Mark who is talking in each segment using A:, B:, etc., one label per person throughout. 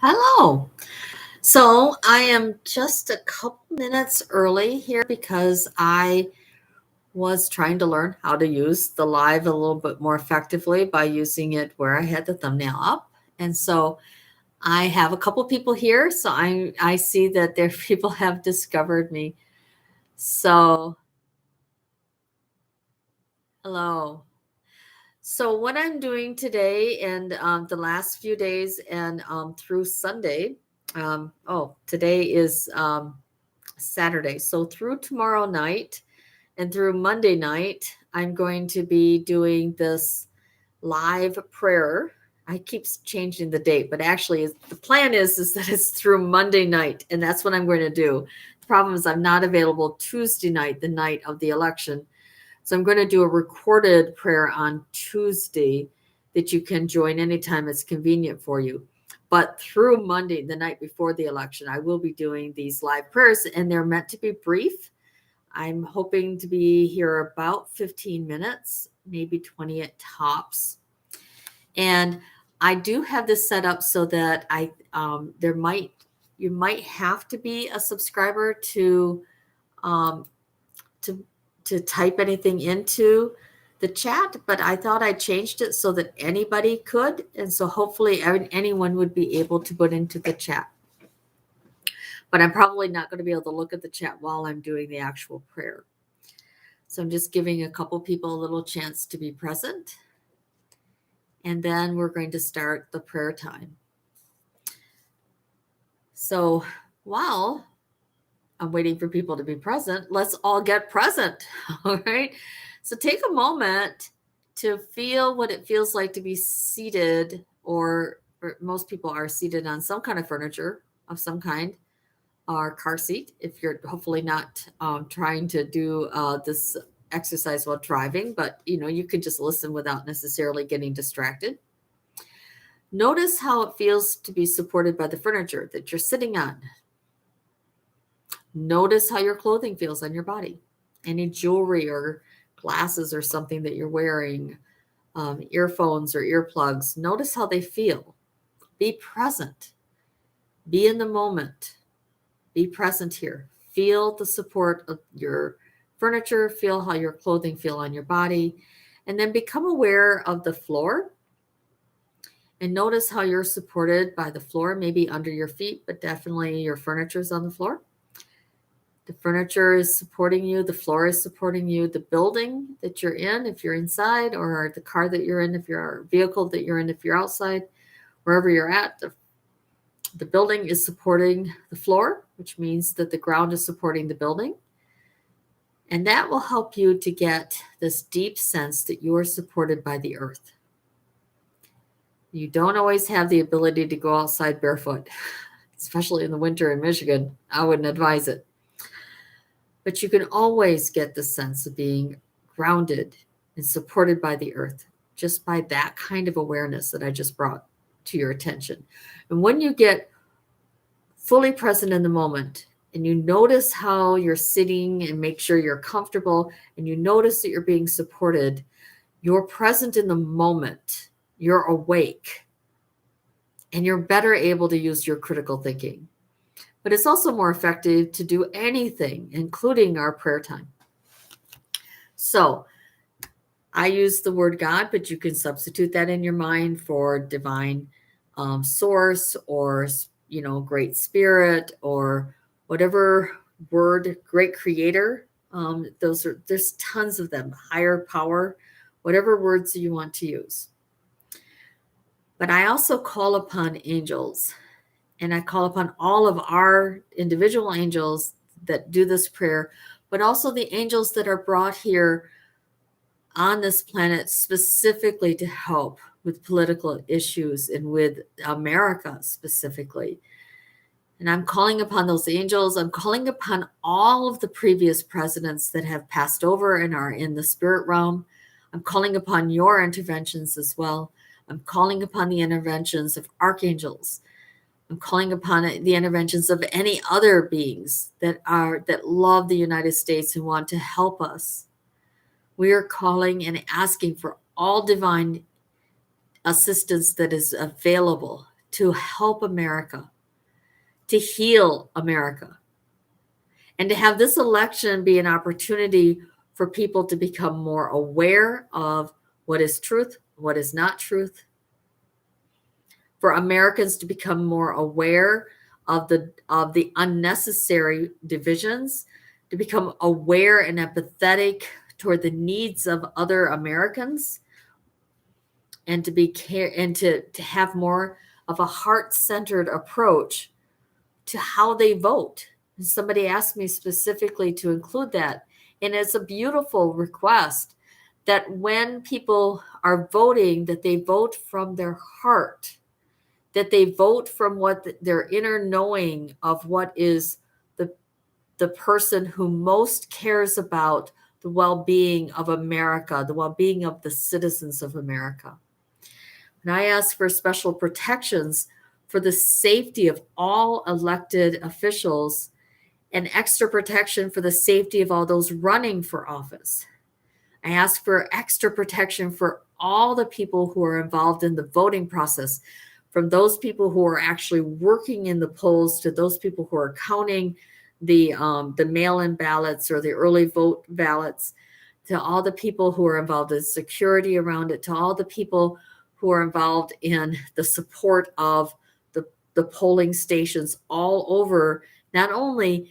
A: Hello. So I am just a couple minutes early here because I was trying to learn how to use the live a little bit more effectively by using it where I had the thumbnail up. And so I have a couple people here. So I see that there people have discovered me. So hello. So what I'm doing today and the last few days and through Sunday. Today is Saturday. So through tomorrow night and through Monday night, I'm going to be doing this live prayer. I keep changing the date, but actually the plan is that it's through Monday night, and that's what I'm going to do. The problem is I'm not available Tuesday night, the night of the election. So I'm going to do a recorded prayer on Tuesday that you can join anytime it's convenient for you. But through Monday, the night before the election, I will be doing these live prayers, and they're meant to be brief. I'm hoping to be here about 15 minutes, maybe 20 at tops. And I do have this set up so that you might have to be a subscriber to um, to type anything into the chat, but I thought I changed it so that anybody could. And so hopefully anyone would be able to put into the chat. But I'm probably not going to be able to look at the chat while I'm doing the actual prayer. So I'm just giving a couple people a little chance to be present. And then we're going to start the prayer time. So while I'm waiting for people to be present, let's all get present. All right. So take a moment to feel what it feels like to be seated, or most people are seated on some kind of furniture of some kind, or car seat, if you're hopefully not trying to do this exercise while driving, but you could just listen without necessarily getting distracted. Notice how it feels to be supported by the furniture that you're sitting on. Notice how your clothing feels on your body. Any jewelry or glasses or something that you're wearing, earphones or earplugs. Notice how they feel. Be present. Be in the moment. Be present here. Feel the support of your furniture. Feel how your clothing feel on your body. And then become aware of the floor. And notice how you're supported by the floor, maybe under your feet, but definitely your furniture is on the floor. The furniture is supporting you. The floor is supporting you. The building that you're in, if you're inside, or the car that you're in, if you're a vehicle that you're in, if you're outside, wherever you're at, the building is supporting the floor, which means that the ground is supporting the building. And that will help you to get this deep sense that you are supported by the earth. You don't always have the ability to go outside barefoot, especially in the winter in Michigan. I wouldn't advise it. But you can always get the sense of being grounded and supported by the earth just by that kind of awareness that I just brought to your attention. And when you get fully present in the moment and you notice how you're sitting and make sure you're comfortable and you notice that you're being supported, you're present in the moment, you're awake, and you're better able to use your critical thinking. But it's also more effective to do anything, including our prayer time. So I use the word God, but you can substitute that in your mind for divine source, or, great spirit, or whatever word, great creator. There's tons of them, higher power, whatever words you want to use. But I also call upon angels. And I call upon all of our individual angels that do this prayer, but also the angels that are brought here on this planet specifically to help with political issues and with America specifically. And I'm calling upon those angels. I'm calling upon all of the previous presidents that have passed over and are in the spirit realm. I'm calling upon your interventions as well. I'm calling upon the interventions of archangels. I'm calling upon the interventions of any other beings that love the United States and want to help us. We are calling and asking for all divine assistance that is available to help America, to heal America, and to have this election be an opportunity for people to become more aware of what is truth, what is not truth, for Americans to become more aware of the unnecessary divisions, to become aware and empathetic toward the needs of other Americans, and to have more of a heart-centered approach to how they vote. And somebody asked me specifically to include that, and it's a beautiful request that when people are voting, that they vote from their heart, that they vote from what their inner knowing of what is the person who most cares about the well-being of America, the well-being of the citizens of America. And I ask for special protections for the safety of all elected officials and extra protection for the safety of all those running for office. I ask for extra protection for all the people who are involved in the voting process, from those people who are actually working in the polls to those people who are counting the mail-in ballots or the early vote ballots, to all the people who are involved in security around it, to all the people who are involved in the support of the polling stations all over, not only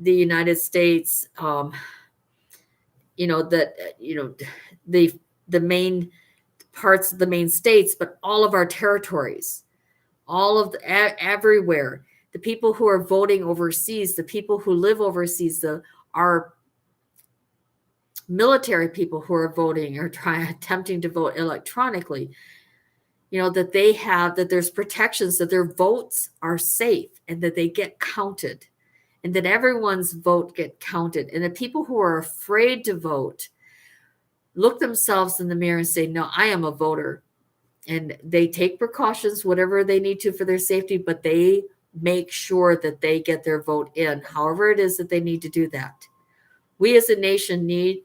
A: the United States, the main parts of the main states, but all of our territories, all of everywhere. The people who are voting overseas, the people who live overseas, our military people who are voting or attempting to vote electronically, that there's protections, that their votes are safe and that they get counted, and that everyone's vote get counted. And the people who are afraid to vote look themselves in the mirror and say, no, I am a voter. And they take precautions, whatever they need to for their safety, but they make sure that they get their vote in, however it is that they need to do that. We as a nation need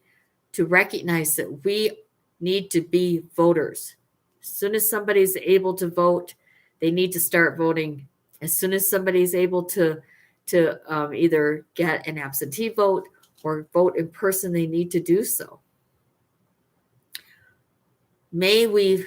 A: to recognize that we need to be voters. As soon as somebody's able to vote, they need to start voting. As soon as somebody's able to either get an absentee vote or vote in person, they need to do so. May we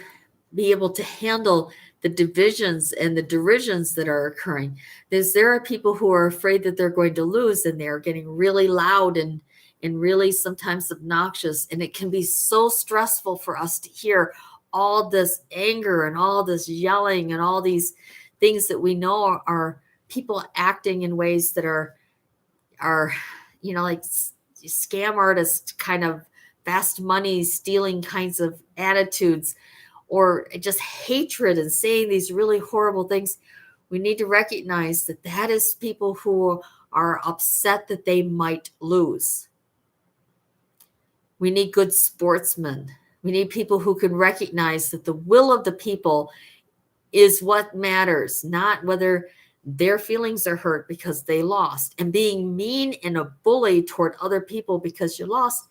A: be able to handle the divisions and the derisions that are occurring. There are people who are afraid that they're going to lose, and they're getting really loud and really sometimes obnoxious. And it can be so stressful for us to hear all this anger and all this yelling and all these things that we know are people acting in ways that are like scam artist kind of fast money stealing kinds of attitudes, or just hatred and saying these really horrible things. We need to recognize that is people who are upset that they might lose. We need good sportsmen. We need people who can recognize that the will of the people is what matters, not whether their feelings are hurt because they lost. And being mean and a bully toward other people because you lost,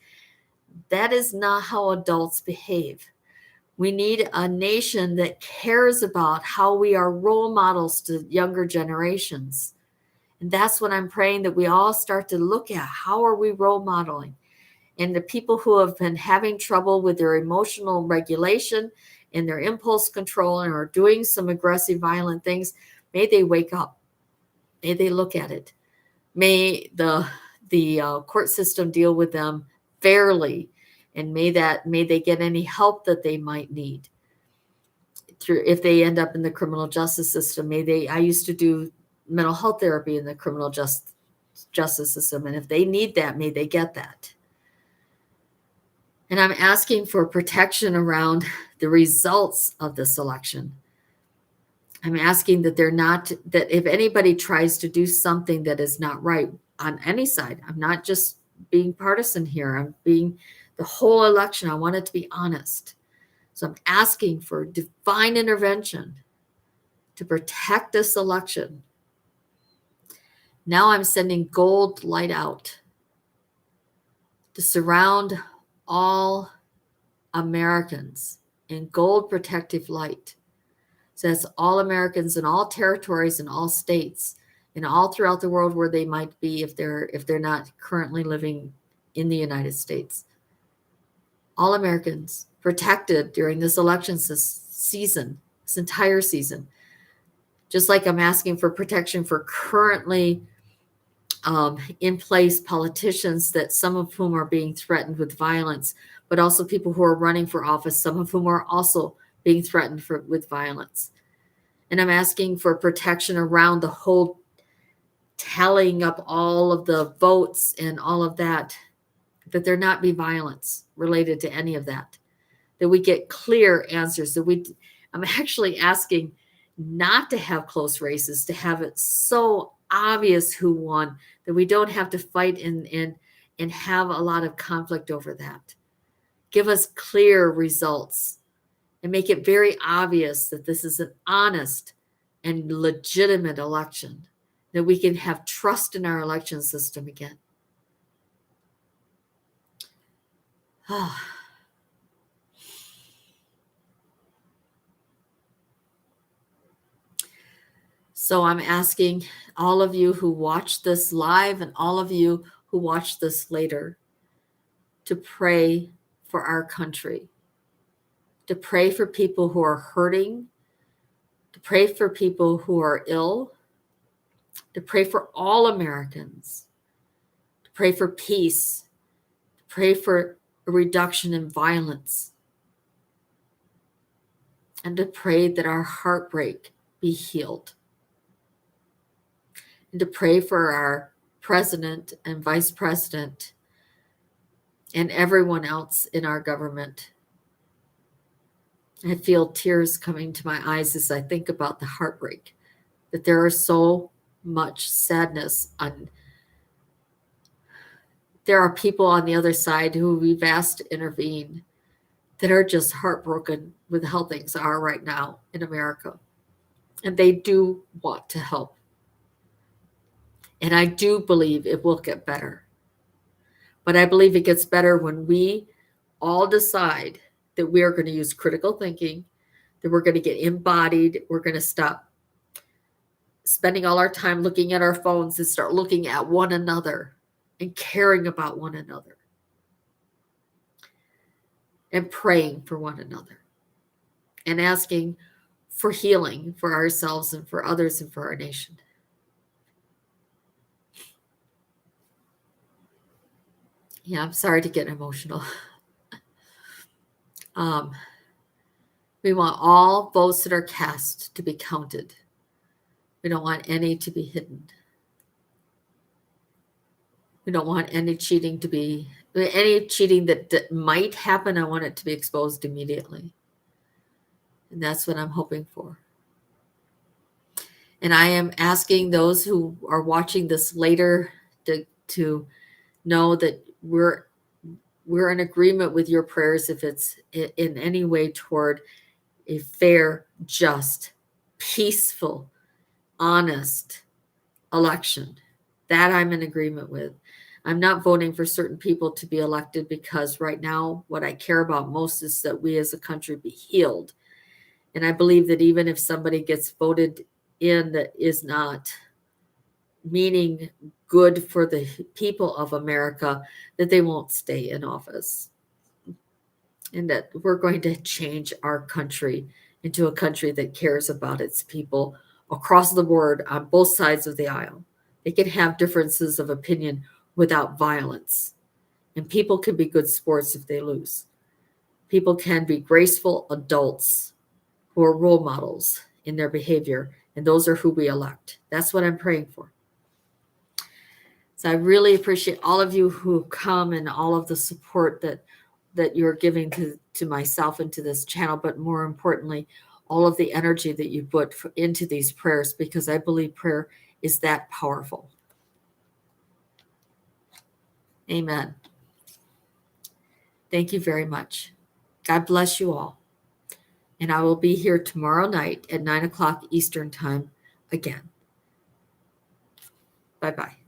A: that is not how adults behave. We need a nation that cares about how we are role models to younger generations. And that's what I'm praying, that we all start to look at. How are we role modeling? And the people who have been having trouble with their emotional regulation and their impulse control and are doing some aggressive, violent things, may they wake up. May they look at it. May the court system deal with them fairly, and may they get any help that they might need if they end up in the criminal justice system. I used to do mental health therapy in the criminal justice system, and if they need that, may they get that. And I'm asking for protection around the results of this election. I'm asking that that if anybody tries to do something that is not right on any side, I'm not just being partisan here, I'm being the whole election. I want it to be honest. So I'm asking for divine intervention to protect this election. Now I'm sending gold light out to surround all Americans in gold protective light, So that's all Americans in all territories and all states and all throughout the world where they might be if they're not currently living in the United States. All Americans protected during this election season, this entire season. Just like I'm asking for protection for currently in place politicians, that some of whom are being threatened with violence, but also people who are running for office, some of whom are also being threatened with violence. And I'm asking for protection around the whole tallying up all of the votes and all of that there not be violence related to any of that we get clear answers, I'm actually asking not to have close races, to have it so obvious who won that we don't have to fight and have a lot of conflict over that. Give us clear results and make it very obvious that this is an honest and legitimate election, that we can have trust in our election system again. So I'm asking all of you who watch this live and all of you who watch this later to pray for our country, to pray for people who are hurting, to pray for people who are ill, to pray for all Americans, to pray for peace, to pray for a reduction in violence, and to pray that our heartbreak be healed. And to pray for our president and vice president and everyone else in our government. I feel tears coming to my eyes as I think about the heartbreak, that there is so much sadness. There are people on the other side who we've asked to intervene that are just heartbroken with how things are right now in America. And they do want to help. And I do believe it will get better. But I believe it gets better when we all decide that we are going to use critical thinking, that we're going to get embodied, we're going to stop spending all our time looking at our phones and start looking at one another and caring about one another and praying for one another and asking for healing for ourselves and for others and for our nation. Yeah, I'm sorry to get emotional. We want all votes that are cast to be counted. We don't want any to be hidden. We don't want any cheating that might happen. I want it to be exposed immediately. And that's what I'm hoping for. And I am asking those who are watching this later to know that we're in agreement with your prayers if it's in any way toward a fair, just, peaceful, honest election. That I'm in agreement with. I'm not voting for certain people to be elected because right now what I care about most is that we as a country be healed. And I believe that even if somebody gets voted in that is not meaning good for the people of America, that they won't stay in office. And that we're going to change our country into a country that cares about its people across the board on both sides of the aisle. They can have differences of opinion without violence. And people can be good sports if they lose. People can be graceful adults who are role models in their behavior. And those are who we elect. That's what I'm praying for. So I really appreciate all of you who come and all of the support that you're giving to myself and to this channel, but more importantly, all of the energy that you put into these prayers, because I believe prayer is that powerful. Amen. Thank you very much. God bless you all. And I will be here tomorrow night at 9 o'clock Eastern time again. Bye-bye.